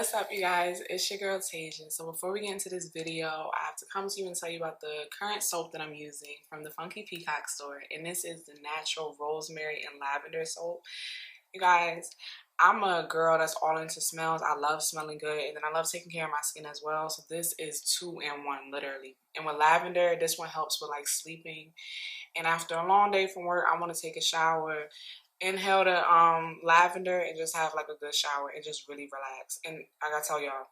What's up, you guys? It's your girl Tasia. So before we get into this video, I have to come to you and tell you about the current soap that I'm using from the Funky Peacock store. And this is the natural rosemary and lavender soap. You guys, I'm a girl that's all into smells. I love smelling good, and then I love taking care of my skin as well. So this is 2-in-1, literally. And with lavender, this one helps with like sleeping. And after a long day from work, I want to take a shower, inhale the lavender, and just have like a good shower and just really relax. And I gotta tell y'all,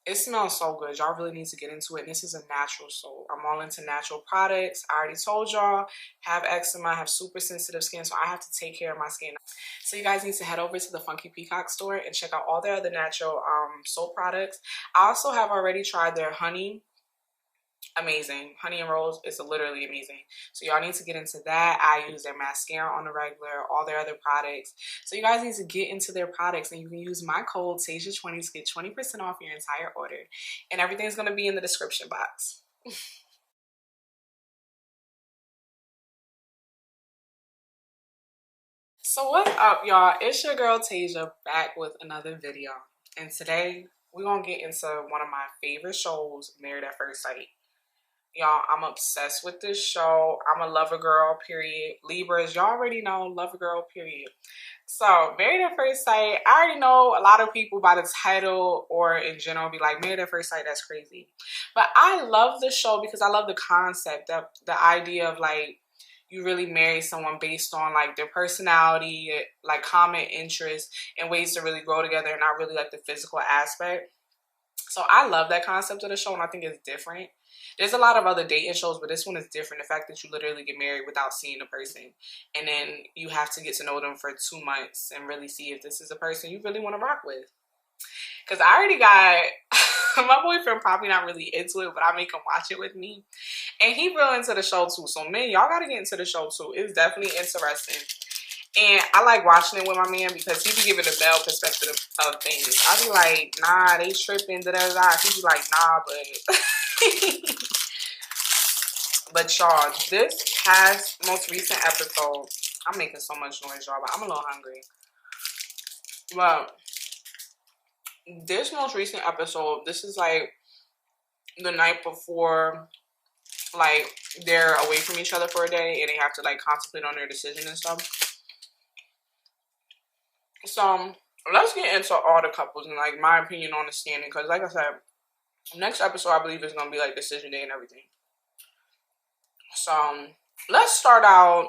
it smells so good. Y'all really need to get into it. And this is a natural soap. I'm all into natural products. I already told y'all, have eczema, I have super sensitive skin, so I have to take care of my skin. So you guys need to head over to the Funky Peacock store and check out all their other natural soap products. I also have already tried their honey. Amazing. Honey and rose is literally amazing. So y'all need to get into that. I use their mascara on the regular, all their other products. So you guys need to get into their products, and you can use my code TASIA20 to get 20% off your entire order. And everything's going to be in the description box. So what's up, y'all? It's your girl Tasia back with another video. And today we're going to get into one of my favorite shows, Married at First Sight. Y'all, I'm obsessed with this show. I'm a lover girl, period. Libras, y'all already know, lover girl, period. So, Married at First Sight, I already know a lot of people by the title or in general be like, Married at First Sight, that's crazy. But I love the show because I love the concept, the idea of like, you really marry someone based on like their personality, like common interests, and ways to really grow together, and not really like the physical aspect. So I love that concept of the show, and I think it's different. There's a lot of other dating shows, but this one is different. The fact that you literally get married without seeing the person, and then you have to get to know them for 2 months and really see if this is a person you really want to rock with. Because I already got, my boyfriend probably not really into it, but I make him watch it with me. And he real into the show too. So man, y'all got to get into the show too. It's definitely interesting. And I like watching it with my man because he be giving the male perspective of things. I be like, nah, they tripping, da-da-da. He be like, nah, but... But y'all, this past most recent episode, I'm making so much noise, y'all, but I'm a little hungry. But this most recent episode, this is like the night before, like, they're away from each other for a day and they have to like contemplate on their decision and stuff. So let's get into all the couples and like my opinion on the standing, because like I said, next episode I believe is gonna be like decision day and everything. So let's start out.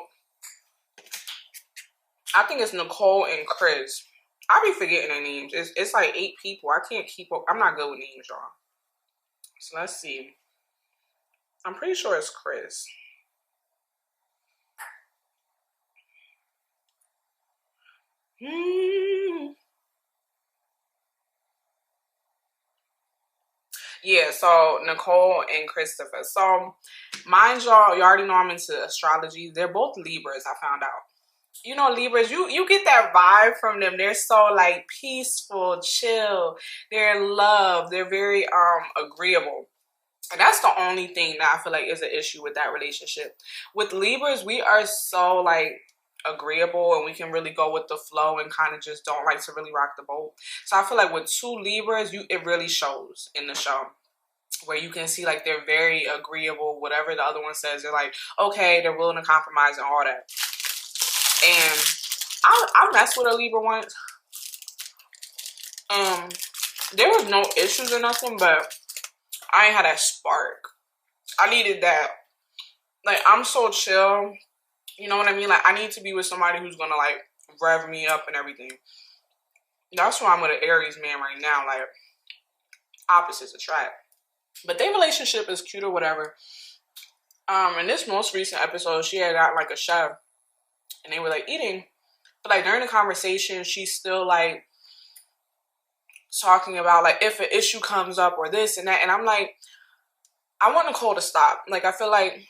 I think it's Nicole and Chris. I be forgetting their names. It's like 8 people. I can't keep up. I'm not good with names, y'all. So let's see. I'm pretty sure it's Chris. Yeah, so Nicole and Christopher. So, mind y'all, you already know I'm into astrology. They're both Libras, I found out. You know, Libras, you get that vibe from them. They're so like peaceful, chill. They're in love. They're very agreeable. And that's the only thing that I feel like is an issue with that relationship. With Libras, we are so like agreeable, and we can really go with the flow and kind of just don't like to really rock the boat. So I feel like with 2 Libras, it really shows in the show, where you can see like they're very agreeable. Whatever the other one says, they're like, okay, they're willing to compromise and all that. And I messed with a Libra once. There was no issues or nothing, but I ain't had that spark. I needed that. Like, I'm so chill. You know what I mean? Like, I need to be with somebody who's gonna like rev me up and everything. That's why I'm with an Aries man right now. Like, opposites attract. But their relationship is cute or whatever. In this most recent episode, she had got like a chef, and they were like eating. But like during the conversation, she's still like talking about like if an issue comes up or this and that. And I'm like, I want Nicole to stop. Like, I feel like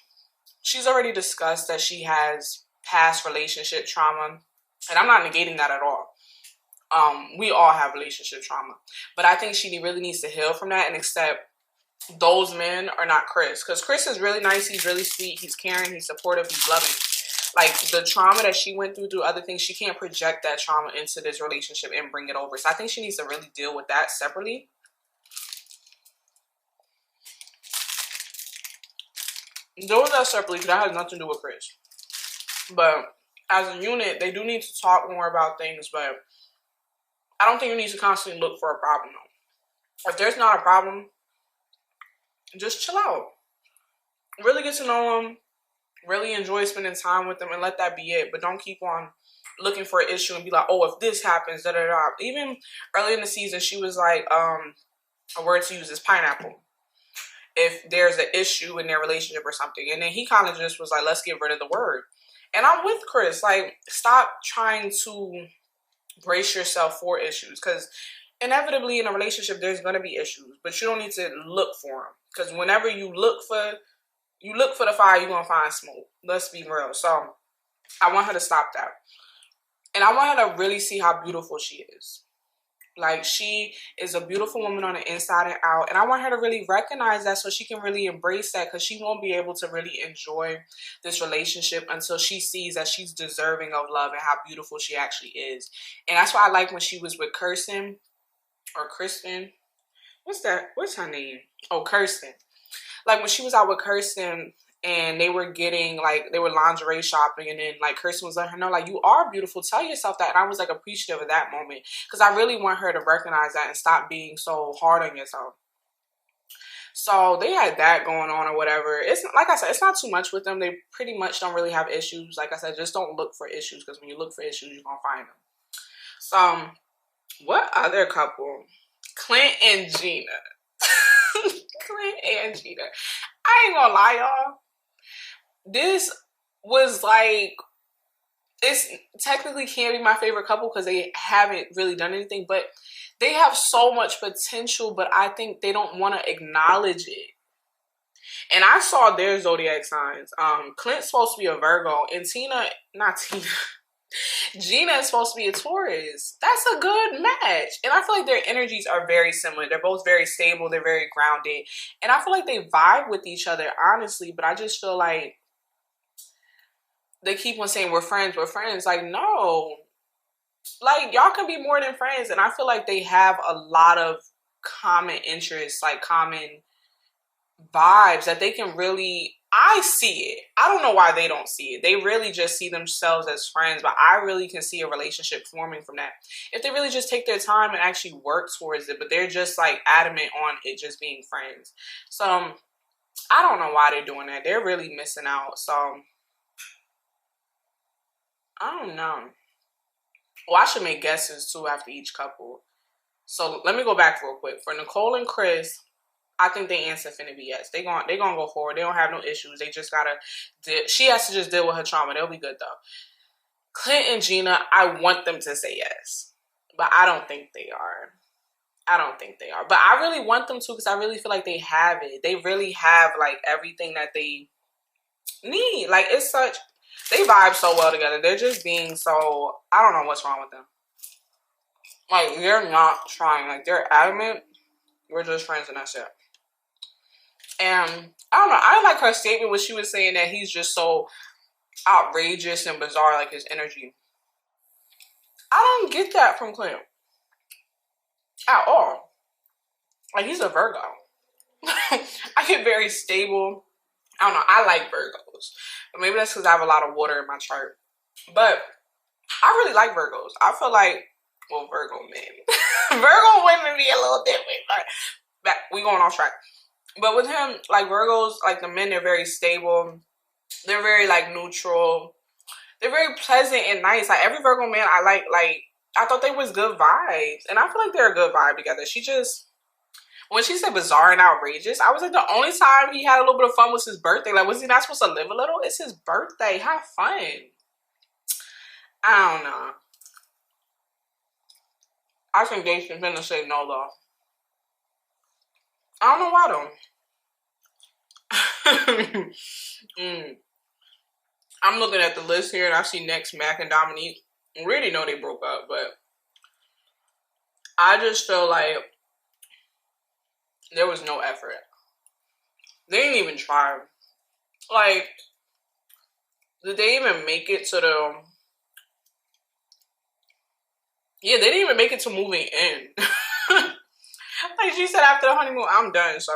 she's already discussed that she has past relationship trauma. And I'm not negating that at all. We all have relationship trauma. But I think she really needs to heal from that and accept those men are not Chris. Because Chris is really nice. He's really sweet. He's caring. He's supportive. He's loving. Like, the trauma that she went through other things, she can't project that trauma into this relationship and bring it over. So I think she needs to really deal with that separately. Deal with that separately, because that has nothing to do with Chris. But as a unit, they do need to talk more about things, but I don't think you need to constantly look for a problem, though. If there's not a problem, just chill out. Really get to know them. Really enjoy spending time with them and let that be it. But don't keep on looking for an issue and be like, oh, if this happens, da da da. Even early in the season, she was like, a word to use is pineapple. If there's an issue in their relationship or something. And then he kind of just was like, let's get rid of the word. And I'm with Chris. Like, stop trying to brace yourself for issues. Because inevitably in a relationship, there's going to be issues. But you don't need to look for them. Because whenever you look for the fire, you're going to find smoke. Let's be real. So I want her to stop that. And I want her to really see how beautiful she is. Like, she is a beautiful woman on the inside and out. And I want her to really recognize that so she can really embrace that, because she won't be able to really enjoy this relationship until she sees that she's deserving of love and how beautiful she actually is. And that's why I like when she was with Kirsten or Kristen. What's that? What's her name? Oh, Kirsten. Like, when she was out with Kirsten and they were getting, like, they were lingerie shopping, and then, like, Kirsten was letting her know, like, you are beautiful. Tell yourself that. And I was, like, appreciative of that moment, because I really want her to recognize that and stop being so hard on yourself. So they had that going on or whatever. It's, like I said, it's not too much with them. They pretty much don't really have issues. Like I said, just don't look for issues, because when you look for issues, you're going to find them. So, what other couple? Clint and Gina. Clint and Gina. I ain't gonna lie, y'all. This was like, it's technically can't be my favorite couple because they haven't really done anything, but they have so much potential, but I think they don't want to acknowledge it. And I saw their zodiac signs. Clint's supposed to be a Virgo, and Gina is supposed to be a Taurus. That's a good match. And I feel like their energies are very similar. They're both very stable. They're very grounded. And I feel like they vibe with each other, honestly. But I just feel like they keep on saying, we're friends, we're friends. Like, no. Like, y'all can be more than friends. And I feel like they have a lot of common interests, like common vibes that they can really... I see it. I don't know why they don't see it. They really just see themselves as friends, but I really can see a relationship forming from that. If they really just take their time and actually work towards it, but they're just like adamant on it just being friends. So I don't know why they're doing that. They're really missing out. So I don't know. Well, I should make guesses too after each couple. So let me go back real quick. For Nicole and Chris, I think they answer finna be yes. They gonna go forward. They don't have no issues. They just gotta she has to just deal with her trauma. They'll be good though. Clint and Gina, I want them to say yes, but I don't think they are. I don't think they are. But I really want them to, because I really feel like they have it. They really have like everything that they need. Like, it's such, they vibe so well together. They're just being so, I don't know what's wrong with them. Like, they're not trying. Like, they're adamant. We're just friends and that's it. And I don't know. I like her statement when she was saying that he's just so outrageous and bizarre, like his energy. I don't get that from Clint at all. Like, he's a Virgo. I get very stable. I don't know. I like Virgos. But maybe that's because I have a lot of water in my chart. But I really like Virgos. I feel like, well, Virgo men. Virgo women be a little different. But we going off track. But with him, like, Virgos, like, the men, they're very stable. They're very, like, neutral. They're very pleasant and nice. Like, every Virgo man I like, I thought they was good vibes. And I feel like they're a good vibe together. She just, when she said bizarre and outrageous, I was like, the only time he had a little bit of fun was his birthday. Like, was he not supposed to live a little? It's his birthday. Have fun. I don't know. I think they should finna say no, though. I don't know why, though. I'm looking at the list here and I see next Mac and Dominique. We already know they broke up, but I just feel like there was no effort. They didn't even try. Like, Did they even make it to the... Yeah, they didn't even make it to moving in. Like she said, after the honeymoon, I'm done, so...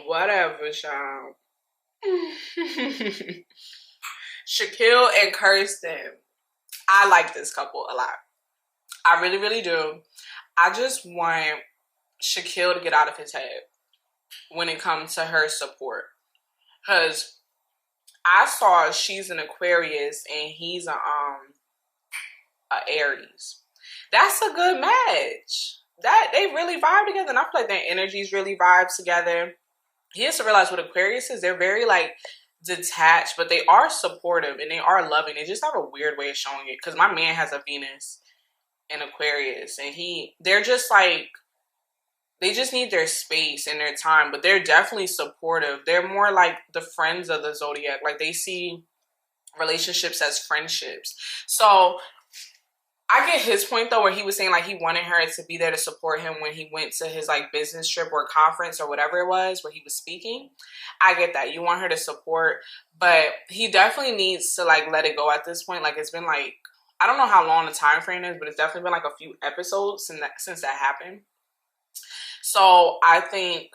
Whatever, child. Shaquille and Kirsten. I like this couple a lot. I really, really do. I just want Shaquille to get out of his head when it comes to her support. Because I saw she's an Aquarius and he's a Aries. That's a good match. That they really vibe together, and I feel like their energies really vibe together. He has to realize what Aquarius is. They're very like detached, but they are supportive and they are loving. They just have a weird way of showing it. Because my man has a Venus in Aquarius, and they're just like, they just need their space and their time, but they're definitely supportive. They're more like the friends of the zodiac. Like they see relationships as friendships. So I get his point though, where he was saying like he wanted her to be there to support him when he went to his like business trip or conference or whatever it was where he was speaking. I get that. You want her to support, but he definitely needs to like let it go at this point. Like it's been like, I don't know how long the time frame is, but it's definitely been like a few episodes since that happened. So I think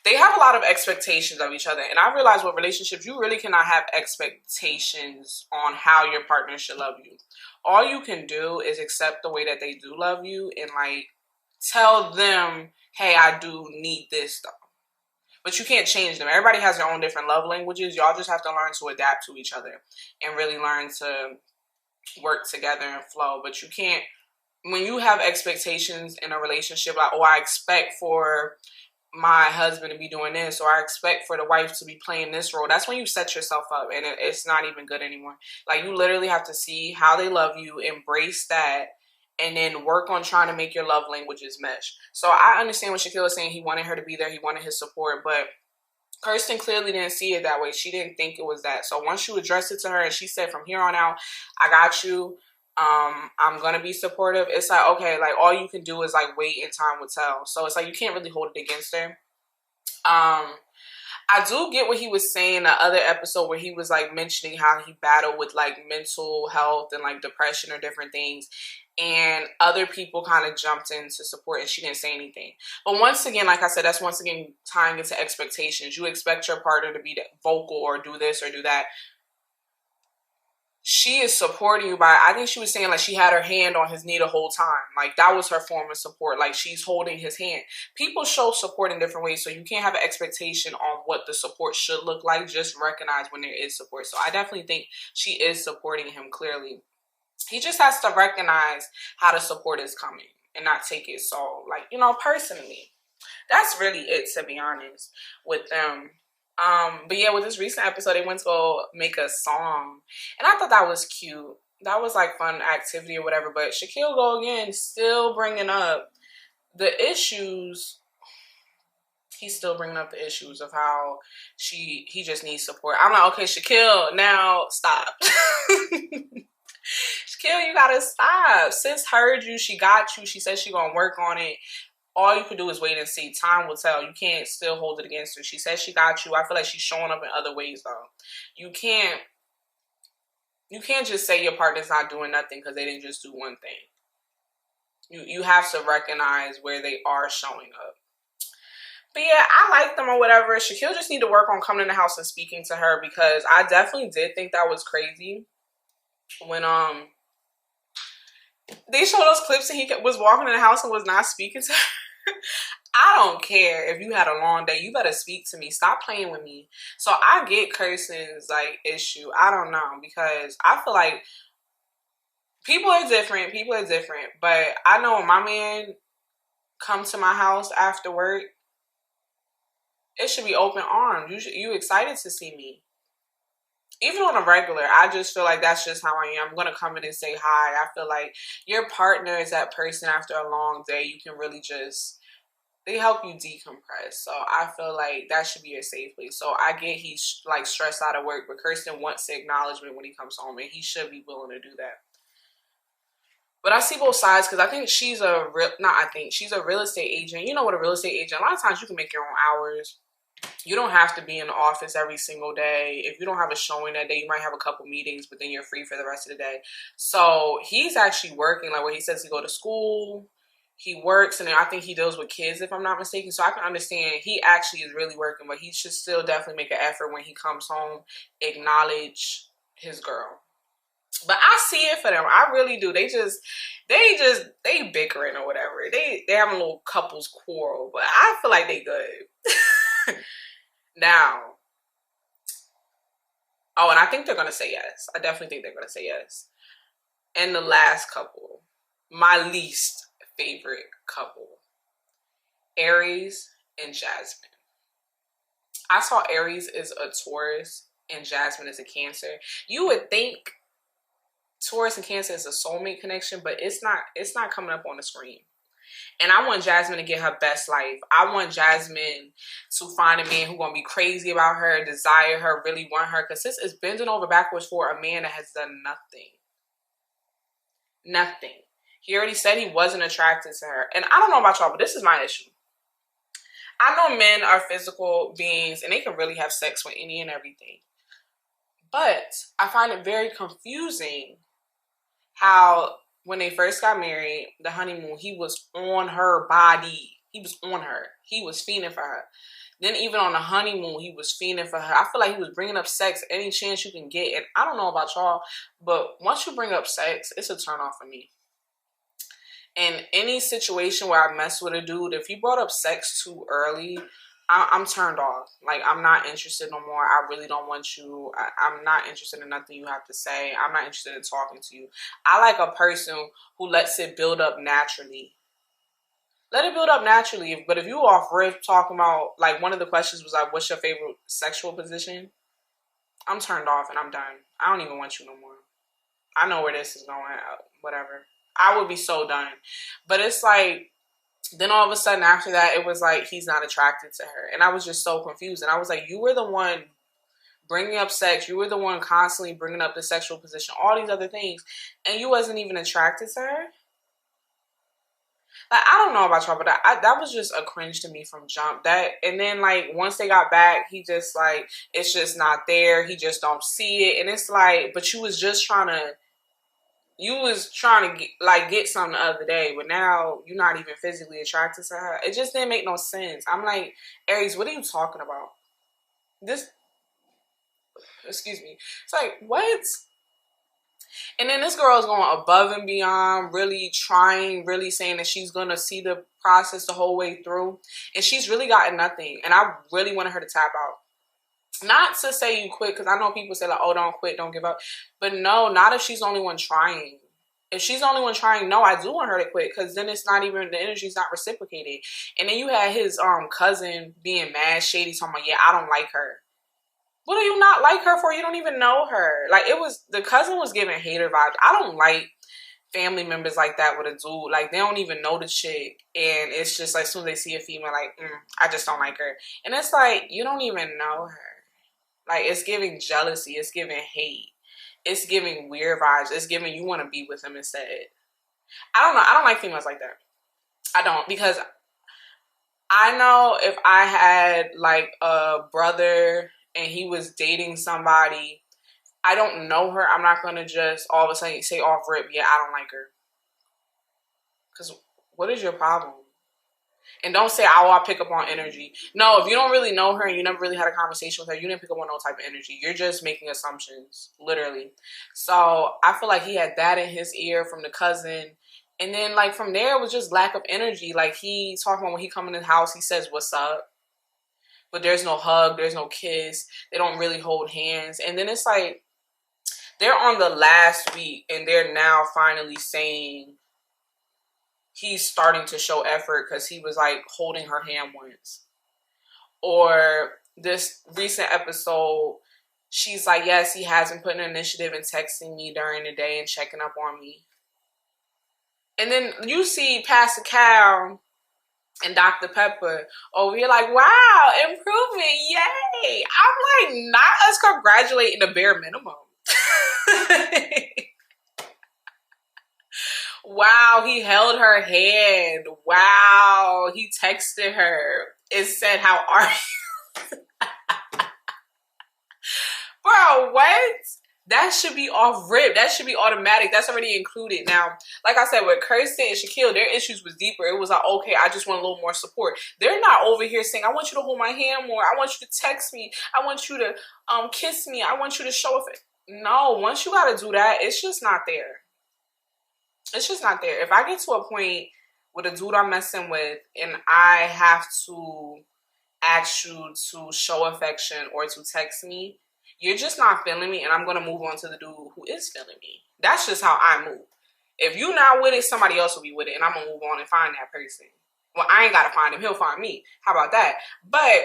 they have a lot of expectations of each other. And I realize with relationships, you really cannot have expectations on how your partner should love you. All you can do is accept the way that they do love you and like tell them, hey, I do need this stuff. But you can't change them. Everybody has their own different love languages. Y'all just have to learn to adapt to each other and really learn to work together and flow. But you can't, when you have expectations in a relationship, like, oh, I expect for my husband to be doing this, or I expect for the wife to be playing this role, that's when you set yourself up and it's not even good anymore. Like you literally have to see how they love you, embrace that, and then work on trying to make your love languages mesh. So I understand what Shaquille was saying. He wanted her to be there. He wanted his support, but Kirsten clearly didn't see it that way. She didn't think it was that. So once you addressed it to her and she said, from here on out, I got you. I'm gonna be supportive. It's like, okay, like all you can do is like wait and time will tell. So it's like you can't really hold it against her. I do get what he was saying in the other episode where he was like mentioning how he battled with like mental health and like depression or different things, and other people kind of jumped in to support and she didn't say anything. But once again, like I said, that's once again tying into expectations. You expect your partner to be vocal or do this or do that. She is supporting you by, I think she was saying like she had her hand on his knee the whole time. Like that was her form of support. Like she's holding his hand. People show support in different ways. So you can't have an expectation on what the support should look like. Just recognize when there is support. So I definitely think she is supporting him clearly. He just has to recognize how the support is coming and not take it so like, you know, personally. That's really it, to be honest, with them. But yeah, with this recent episode, they went to go make a song. And I thought that was cute. That was like fun activity or whatever. But Shaquille go again, still bringing up the issues. He's still bringing up the issues of how he just needs support. I'm like, okay, Shaquille, now stop. Shaquille, you gotta stop. Sis heard you. She got you. She said she gonna work on it. All you can do is wait and see. Time will tell. You can't still hold it against her. She says she got you. I feel like she's showing up in other ways though. You can't just say your partner's not doing nothing because they didn't just do one thing. You have to recognize where they are showing up. But yeah, I like them or whatever. Shaquille just need to work on coming in the house and speaking to her, because I definitely did think that was crazy when they showed those clips and he was walking in the house and was not speaking to her. I don't care if you had a long day. You better speak to me. Stop playing with me. So I get Kirsten's like issue. I don't know, because I feel like people are different. People are different. But I know when my man comes to my house after work, it should be open arms. You excited to see me. Even on a regular, I just feel like that's just how I am. I'm going to come in and say hi. I feel like your partner is that person after a long day. You can really just, they help you decompress. So I feel like that should be a safe place. So I get he's like stressed out of work, but Kirsten wants the acknowledgement when he comes home, and he should be willing to do that. But I see both sides, because I think she's she's a real estate agent. You know what a real estate agent, a lot of times you can make your own hours. You don't have to be in the office every single day. If you don't have a showing that day, you might have a couple meetings, but then you're free for the rest of the day. So he's actually working, like where he says he go to school, he works, and then I think he deals with kids, if I'm not mistaken. So I can understand he actually is really working, but he should still definitely make an effort when he comes home, acknowledge his girl. But I see it for them. I really do. They bickering or whatever. They have a little couples quarrel, but I feel like they good. Now, oh, and I think they're going to say yes. I definitely think they're going to say yes. And the last couple, my least favorite couple, Airris and Jasmine. I saw Airris is a Taurus and Jasmine is a Cancer. You would think Taurus and Cancer is a soulmate connection, but it's not coming up on the screen. And I want Jasmine to get her best life. I want Jasmine to find a man who's going to be crazy about her, desire her, really want her. Because this is bending over backwards for a man that has done nothing. Nothing. He already said he wasn't attracted to her. And I don't know about y'all, but this is my issue. I know men are physical beings and they can really have sex with any and everything. But I find it very confusing how when they first got married, the honeymoon, he was on her body. He was on her. He was fiending for her. Then even on the honeymoon, he was fiending for her. I feel like he was bringing up sex any chance you can get. And I don't know about y'all, but once you bring up sex, it's a turn off for me. In any situation where I mess with a dude, if he brought up sex too early, I'm turned off. Like, I'm not interested no more. I really don't want you. I'm not interested in nothing you have to say. I'm not interested in talking to you. I like a person who lets it build up naturally. Let it build up naturally. But if you off rip talking about, like, one of the questions was like, what's your favorite sexual position? I'm turned off and I'm done. I don't even want you no more. I know where this is going. Whatever. I would be so done. But it's like, then all of a sudden after that, it was like he's not attracted to her. And I was just so confused. And I was like, you were the one bringing up sex. You were the one constantly bringing up the sexual position, all these other things. And you wasn't even attracted to her? Like, I don't know about y'all, but that was just a cringe to me from jump. And then, like, once they got back, he just, like, it's just not there. He just don't see it. And it's like, but you was just trying to, get something the other day, but now you're not even physically attracted to her. It just didn't make no sense. I'm like, Airris, what are you talking about? Excuse me. It's like, what? And then this girl is going above and beyond, really trying, really saying that she's going to see the process the whole way through. And she's really gotten nothing. And I really wanted her to tap out. Not to say you quit, because I know people say, like, oh, don't quit, don't give up. But no, not if she's the only one trying. If she's the only one trying, no, I do want her to quit, because then it's not even, the energy's not reciprocated. And then you had his cousin being mad, shady, talking about, yeah, I don't like her. What do you not like her for? You don't even know her. Like, the cousin was giving hater vibes. I don't like family members like that with a dude. Like, they don't even know the chick. And it's just like, as soon as they see a female, like, I just don't like her. And it's like, you don't even know her. Like, it's giving jealousy. It's giving hate. It's giving weird vibes. It's giving you want to be with him instead. I don't know. I don't like females like that. I don't. Because I know if I had, like, a brother and he was dating somebody, I don't know her, I'm not going to just all of a sudden say off rip, yeah, I don't like her. Because what is your problem? And don't say, oh, I pick up on energy. No, if you don't really know her and you never really had a conversation with her, you didn't pick up on no type of energy. You're just making assumptions, literally. So I feel like he had that in his ear from the cousin. And then, like, from there, it was just lack of energy. Like, he talking about when he come in the house, he says, what's up? But there's no hug, there's no kiss. They don't really hold hands. And then it's like, they're on the last week and they're now finally saying he's starting to show effort because he was like holding her hand once. Or this recent episode, she's like, yes, he has been putting an initiative and texting me during the day and checking up on me. And then you see Pastor Cal and Dr. Pepper over here like, wow, improvement, yay. I'm like, not us congratulating the bare minimum. Wow, he held her hand. Wow, he texted her. It said, how are you? Bro, what? That should be off rip. That should be automatic. That's already included. Now, like I said, with Kirsten and Shaquille, their issues was deeper. It was like, okay, I just want a little more support. They're not over here saying, I want you to hold my hand more. I want you to text me. I want you to kiss me. I want you to show it. No, once you got to do that, it's just not there. It's just not there. If I get to a point with a dude I'm messing with and I have to ask you to show affection or to text me, you're just not feeling me, and I'm going to move on to the dude who is feeling me. That's just how I move. If you're not with it, somebody else will be with it, and I'm going to move on and find that person. Well, I ain't got to find him. He'll find me. How about that? But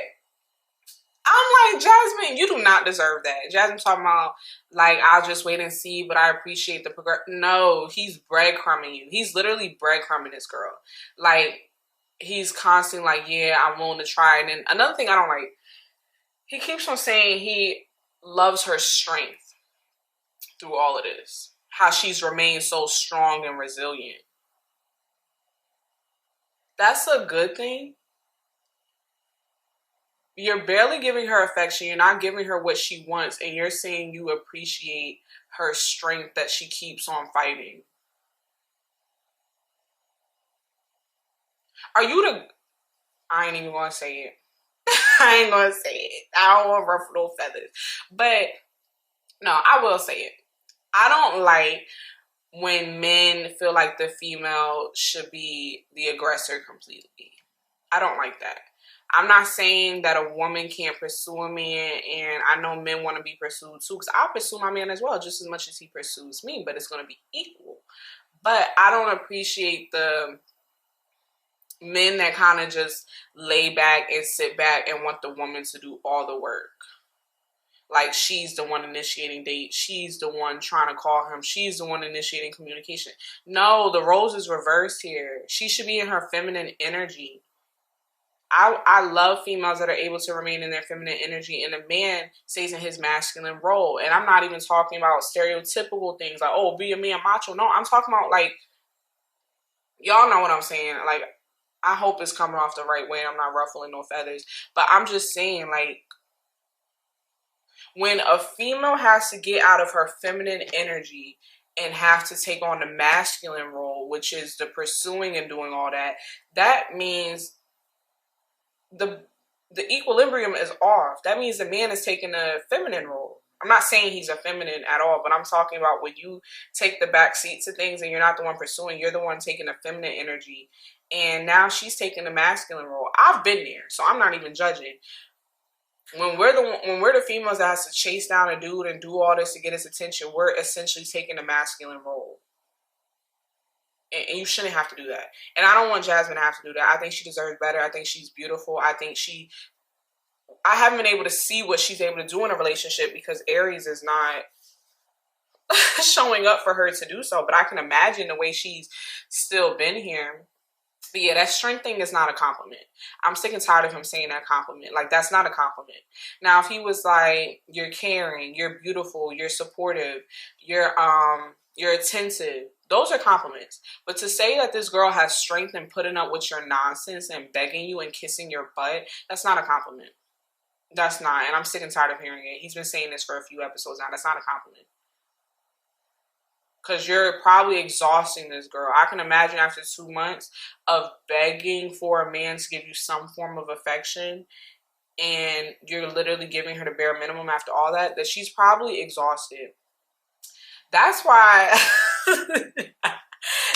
I'm like, Jasmine, you do not deserve that. Jasmine's talking about, like, I'll just wait and see, but I appreciate the progression. No, he's breadcrumbing you. He's literally breadcrumbing this girl. Like, he's constantly like, yeah, I'm willing to try. And then another thing I don't like, he keeps on saying he loves her strength through all of this. How she's remained so strong and resilient. That's a good thing. You're barely giving her affection. You're not giving her what she wants. And you're saying you appreciate her strength that she keeps on fighting. Are you the... I ain't even going to say it. I ain't going to say it. I don't want to ruffle no feathers. But, no, I will say it. I don't like when men feel like the female should be the aggressor completely. I don't like that. I'm not saying that a woman can't pursue a man, and I know men want to be pursued too, because I'll pursue my man as well, just as much as he pursues me, but it's going to be equal. But I don't appreciate the men that kind of just lay back and sit back and want the woman to do all the work. Like, she's the one initiating dates. She's the one trying to call him. She's the one initiating communication. No, the roles is reversed here. She should be in her feminine energy. I love females that are able to remain in their feminine energy, and a man stays in his masculine role. And I'm not even talking about stereotypical things like, oh, be a man, macho. No, I'm talking about, like, y'all know what I'm saying. Like, I hope it's coming off the right way. I'm not ruffling no feathers. But I'm just saying, like, when a female has to get out of her feminine energy and have to take on the masculine role, which is the pursuing and doing all that, that means the equilibrium is off. That means the man is taking a feminine role. I'm not saying he's a feminine at all, but I'm talking about when you take the back seat to things and you're not the one pursuing, you're the one taking the feminine energy. And now she's taking the masculine role. I've been there, so I'm not even judging. When we're the females that has to chase down a dude and do all this to get his attention, we're essentially taking the masculine role. And you shouldn't have to do that. And I don't want Jasmine to have to do that. I think she deserves better. I think she's beautiful. I haven't been able to see what she's able to do in a relationship because Airris is not showing up for her to do so. But I can imagine the way she's still been here. But yeah, that strength thing is not a compliment. I'm sick and tired of him saying that compliment. Like, that's not a compliment. Now, if he was like, you're caring, you're beautiful, you're supportive, you're attentive, those are compliments. But to say that this girl has strength in putting up with your nonsense and begging you and kissing your butt, that's not a compliment. That's not. And I'm sick and tired of hearing it. He's been saying this for a few episodes now. That's not a compliment. Because you're probably exhausting this girl. I can imagine after 2 months of begging for a man to give you some form of affection and you're literally giving her the bare minimum after all that, that she's probably exhausted. That's why... that's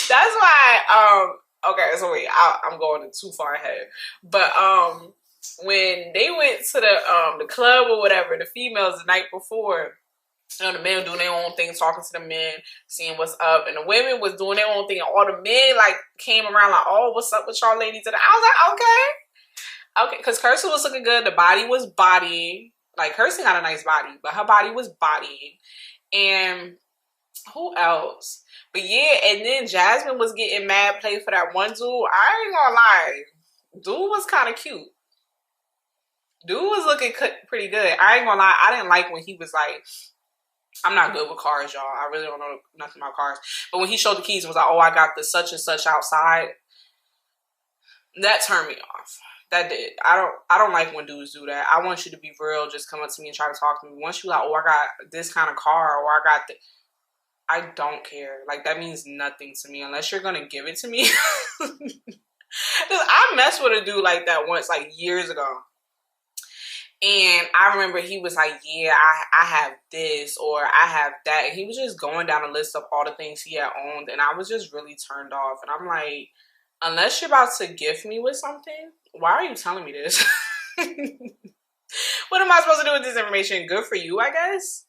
why... okay, so wait. I'm going too far ahead. But when they went to the club or whatever, the females the night before... You know, the men doing their own thing, talking to the men, seeing what's up. And the women was doing their own thing. And all the men, like, came around like, oh, what's up with y'all ladies? And I was like, okay. Okay, because Kirsten was looking good. The body was body. Like, Kirsten got a nice body, but her body was body. And who else? But yeah, and then Jasmine was getting mad play for that one dude. I ain't gonna lie. Dude was kind of cute. Dude was looking pretty good. I ain't gonna lie. I didn't like when he was like... I'm not good with cars, y'all. I really don't know nothing about cars. But when he showed the keys and was like, oh, I got the such and such outside, that turned me off. That did. I don't like when dudes do that. I want you to be real. Just come up to me and try to talk to me. Once you like, oh, I got this kind of car, or I got the, I don't care. Like, that means nothing to me unless you're gonna give it to me. I messed with a dude like that once, like years ago. And I remember he was like, yeah, I have this or I have that. And he was just going down a list of all the things he had owned. And I was just really turned off. And I'm like, unless you're about to gift me with something, why are you telling me this? What am I supposed to do with this information? Good for you, I guess.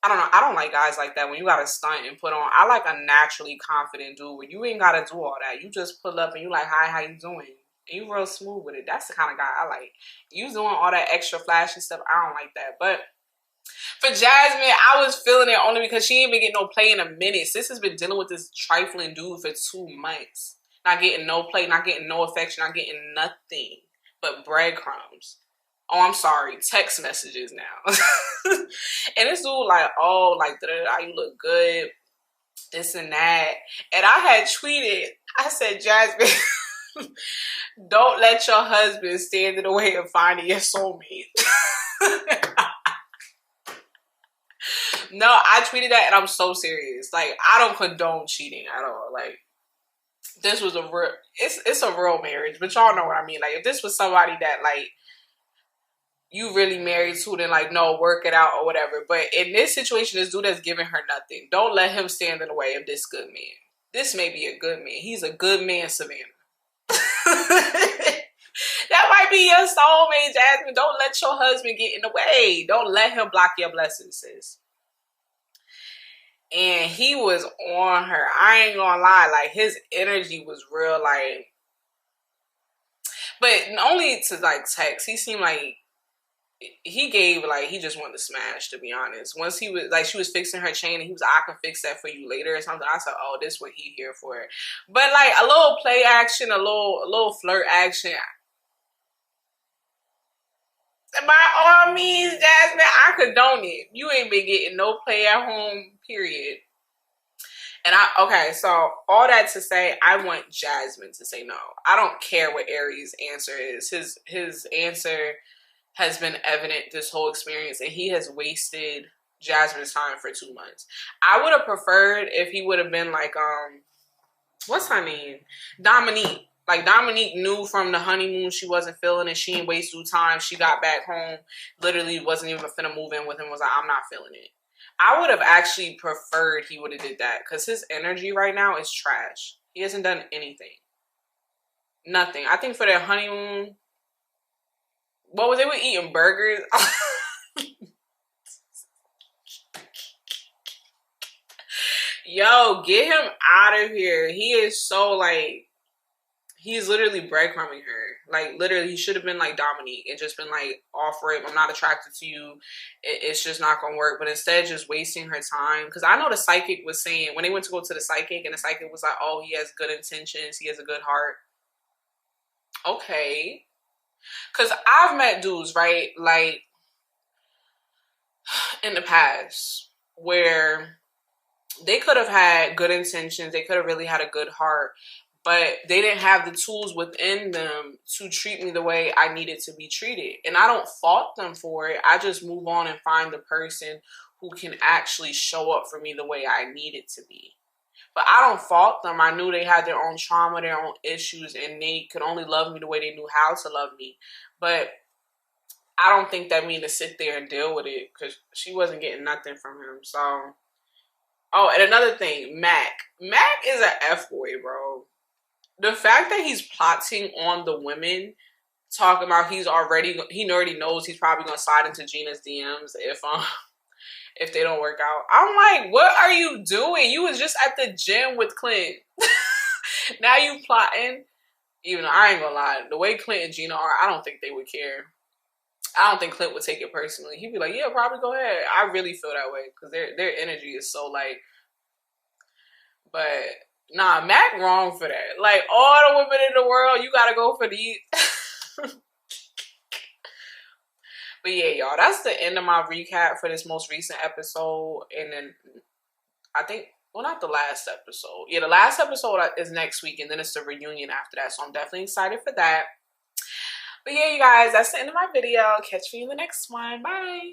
I don't know. I don't like guys like that when you got to stunt and put on. I like a naturally confident dude where you ain't got to do all that. You just pull up and you like, hi, how you doing? And you real smooth with it. That's the kind of guy I like. You doing all that extra flashy stuff, I don't like that. But for Jasmine, I was feeling it only because she ain't been getting no play in a minute. Sis has been dealing with this trifling dude for 2 months. Not getting no play, not getting no affection, not getting nothing but breadcrumbs. Oh, I'm sorry, text messages now. And this dude like, oh, like, da-da-da, you look good, this and that. And I had tweeted, I said, Jasmine, don't let your husband stand in the way of finding your soulmate. No, I tweeted that and I'm so serious. Like, I don't condone cheating at all. Like, this was a real, it's a real marriage, but y'all know what I mean. Like, if this was somebody that, like, you really married to, then, like, no, work it out or whatever. But in this situation, this dude has given her nothing. Don't let him stand in the way of this good man. This may be a good man. He's a good man, Savannah. That might be your soulmate, Jasmine. Don't let your husband get in the way. Don't let him block your blessings, sis. And he was on her. I ain't gonna lie. Like, his energy was real, like... But only to, like, text. He seemed like... He gave, like, he just wanted to smash, to be honest. Once he was, like, she was fixing her chain, and he was like, I can fix that for you later or something. I said, oh, this is what he here for. But, like, a little play action, a little flirt action. By all means, Jasmine, I condone it. You ain't been getting no play at home, period. And okay, so all that to say, I want Jasmine to say no. I don't care what Airris' answer is. His answer has been evident this whole experience, and he has wasted Jasmine's time for 2 months. I would have preferred if he would have been like, what's her name? Dominique. Like, Dominique knew from the honeymoon she wasn't feeling it. She didn't waste due time. She got back home, literally wasn't even finna move in with him, was like, I'm not feeling it. I would have actually preferred he would have did that, because his energy right now is trash. He hasn't done anything. Nothing. I think for their honeymoon, what was they were eating burgers? Yo, get him out of here. He is so, like, he's literally breadcrumbing her. Like, literally, he should have been like Dominique and just been like, off rip, I'm not attracted to you. It's just not gonna work. But instead, just wasting her time. Because I know the psychic was saying, when they went to go to the psychic, and the psychic was like, oh, he has good intentions, he has a good heart. Okay. Because I've met dudes, right, like, in the past, where they could have had good intentions, they could have really had a good heart, but they didn't have the tools within them to treat me the way I needed to be treated. And I don't fault them for it. I just move on and find the person who can actually show up for me the way I need it to be. But I don't fault them. I knew they had their own trauma, their own issues, and they could only love me the way they knew how to love me. But I don't think that means to sit there and deal with it, because she wasn't getting nothing from him. So, oh, and another thing, Mac. Mac is an F-boy, bro. The fact that he's plotting on the women, talking about he already knows he's probably gonna slide into Gina's DMs if they don't work out. I'm like, what are you doing? You was just at the gym with Clint. Now you plotting. Even though I ain't gonna lie, the way Clint and Gina are, I don't think they would care. I don't think Clint would take it personally. He'd be like, yeah, probably go ahead. I really feel that way, because their energy is so, like, but nah, Mac wrong for that. Like, all the women in the world, you gotta go for these. But yeah, y'all, that's the end of my recap for this most recent episode. And then I think, well, not the last episode. Yeah, the last episode is next week, and then it's the reunion after that. So I'm definitely excited for that. But yeah, you guys, that's the end of my video. Catch me in the next one. Bye.